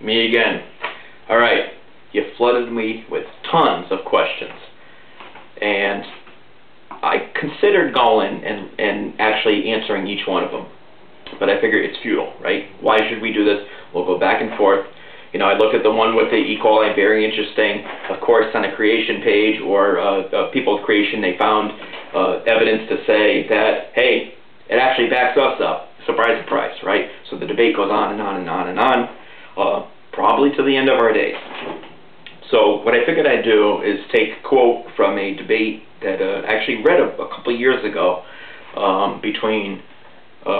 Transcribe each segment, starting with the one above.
Me again. Alright, you flooded me with tons of questions. And I considered going and actually answering each one of them. But I figured it's futile, right? Why should we do this? We'll go back and forth. You know, I looked at the one with the E. coli, very interesting. Of course, on a creation page or People's Creation, they found evidence to say that, hey, it actually backs us up. Surprise, surprise, right? So the debate goes on and on and on and on, probably to the end of our days. So what I figured I'd do is take a quote from a debate that I actually read a couple of years ago between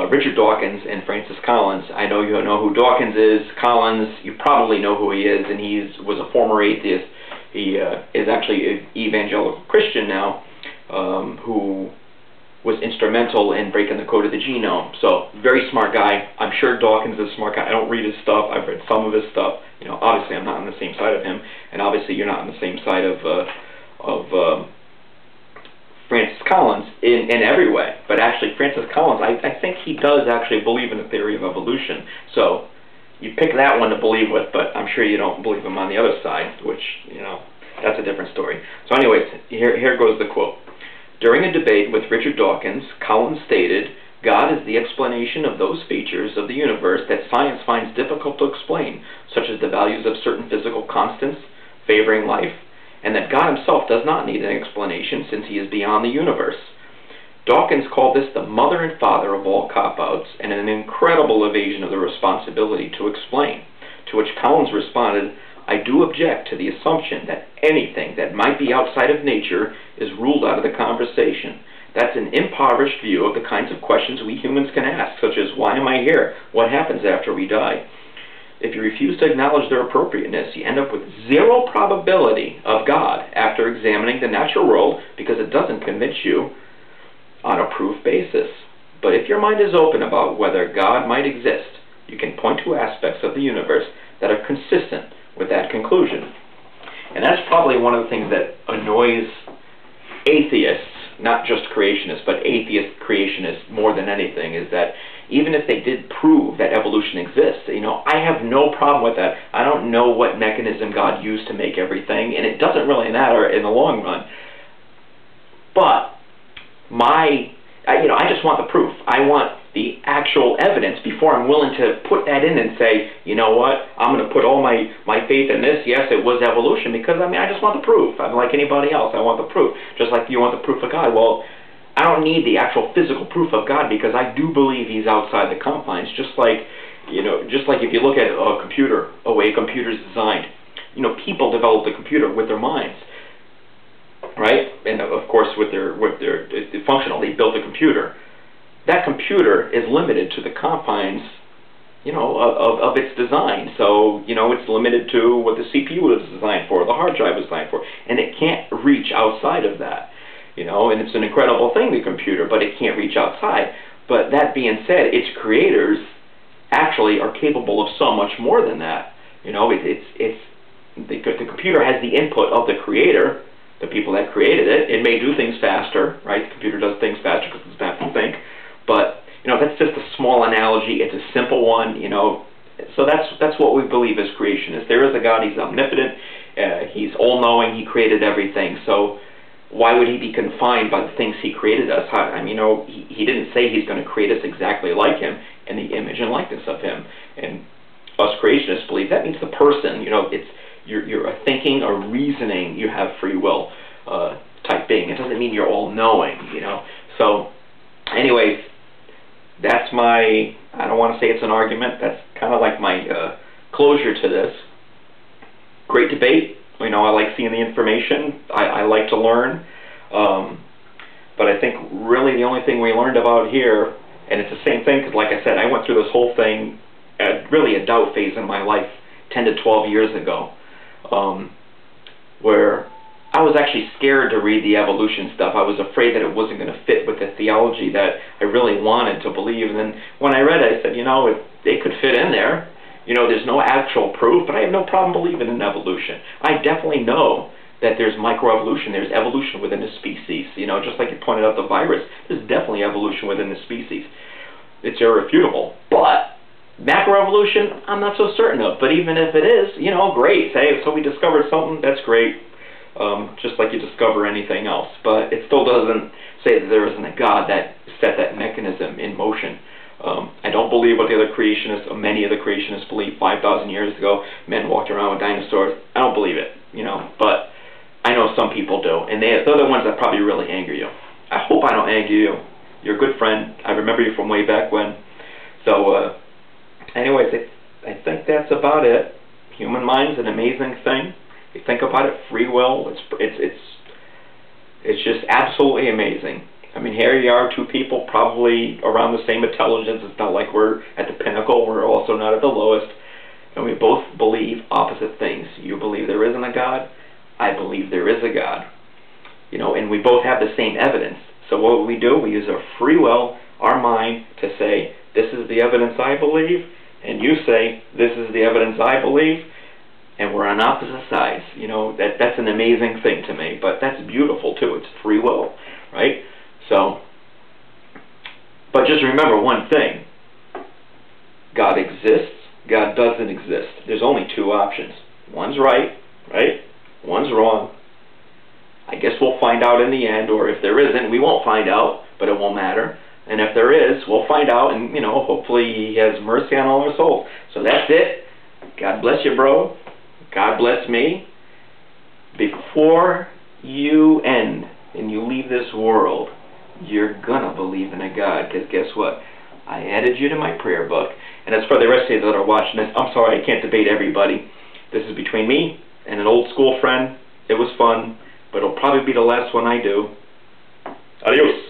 Richard Dawkins and Francis Collins. I know you know who Dawkins is. Collins, you probably know who he is, and he was a former atheist. He is actually an evangelical Christian now, who was instrumental in breaking the code of the genome. So, very smart guy. I'm sure Dawkins is a smart guy. I don't read his stuff. I've read some of his stuff. You know, obviously I'm not on the same side of him, and obviously you're not on the same side of Francis Collins in every way. But actually, Francis Collins, I think he does actually believe in the theory of evolution. So, you pick that one to believe with, but I'm sure you don't believe him on the other side, which, you know, that's a different story. So anyways, here goes the quote. During a debate with Richard Dawkins, Collins stated, "God is the explanation of those features of the universe that science finds difficult to explain, such as the values of certain physical constants favoring life, and that God himself does not need an explanation since he is beyond the universe." Dawkins called this the mother and father of all cop-outs and an incredible evasion of the responsibility to explain, to which Collins responded, "I do object to the assumption that anything that might be outside of nature is ruled out of the conversation. That's an impoverished view of the kinds of questions we humans can ask, such as, why am I here? What happens after we die? If you refuse to acknowledge their appropriateness, you end up with zero probability of God after examining the natural world because it doesn't convince you on a proof basis. But if your mind is open about whether God might exist, you can point to aspects of the universe that are consistent with that conclusion." And that's probably one of the things that annoys atheists, not just creationists, but atheist creationists more than anything, is that even if they did prove that evolution exists, you know, I have no problem with that. I don't know what mechanism God used to make everything, and it doesn't really matter in the long run. But I just want the proof. I want the actual evidence before I'm willing to put that in and say, you know what, I'm going to put all my faith in this. Yes, it was evolution, because, I mean, I just want the proof. I'm like anybody else. I want the proof. Just like you want the proof of God. Well, I don't need the actual physical proof of God because I do believe he's outside the confines. Just like, you know, just like if you look at a computer, the way a computer is designed. You know, people develop the computer with their minds, right? And of course, with their functional, they built the computer. That computer is limited to the confines, you know, of its design. So, you know, it's limited to what the CPU was designed for, the hard drive was designed for, and it can't reach outside of that. You know, and it's an incredible thing, the computer, but it can't reach outside. But that being said, its creators actually are capable of so much more than that. You know, the computer has the input of the creator, the people that created it. It may do things faster, right? The computer does things faster because it doesn't have to think. But, you know, that's just a small analogy. It's a simple one, you know. So that's what we believe as creationists. There is a God. He's omnipotent. He's all-knowing. He created everything. So why would he be confined by the things he created us? I mean, you know, he didn't say he's going to create us exactly like him in the image and likeness of him. And us creationists believe that means the person, you know, you're a thinking or reasoning, you have free will type being. It doesn't mean you're all-knowing, you know. So, anyways, that's my, I don't want to say it's an argument, that's kind of like my closure to this. Great debate. You know, I like seeing the information. I like to learn. But I think really the only thing we learned about here, and it's the same thing, because like I said, I went through this whole thing at really a doubt phase in my life 10 to 12 years ago, where I was actually scared to read the evolution stuff. I was afraid that it wasn't going to fit with the theology that I really wanted to believe. And then when I read it, I said, you know, it could fit in there. You know, there's no actual proof, but I have no problem believing in evolution. I definitely know that there's microevolution, there's evolution within the species. You know, just like you pointed out the virus, there's definitely evolution within the species. It's irrefutable. But Macroevolution, I'm not so certain of, but even if it is, you know, great. Hey, so we discovered something, that's great. Just like you discover anything else. But it still doesn't say that there isn't a God that set that mechanism in motion. I don't believe what the other creationists, or many of the creationists believe 5,000 years ago, men walked around with dinosaurs. I don't believe it, you know, but I know some people do, and they're the ones that probably really anger you. I hope I don't anger you. You're a good friend. I remember you from way back when. So, anyways, I think that's about it. Human mind's an amazing thing. You think about it, free will, it's just absolutely amazing. I mean, here you are, two people probably around the same intelligence. It's not like we're at the pinnacle. We're also not at the lowest. And we both believe opposite things. You believe there isn't a God. I believe there is a God. You know, and we both have the same evidence. So what we do, we use our free will, our mind, to say, this is the evidence I believe, and you say, this is the evidence I believe, and we're on opposite sides. You know, that's an amazing thing to me, but that's beautiful too. It's free will, right? So, but just remember one thing. God exists, God doesn't exist. There's only two options. One's right? One's wrong. I guess we'll find out in the end, or if there isn't, we won't find out, but it won't matter. And if there is, we'll find out, and, you know, hopefully He has mercy on all our souls. So that's it. God bless you, bro. God bless me. Before you end and you leave this world, you're gonna believe in a God, because guess what? I added you to my prayer book. And as for the rest of you that are watching this, I'm sorry, I can't debate everybody. This is between me and an old school friend. It was fun, but it'll probably be the last one I do. Adios.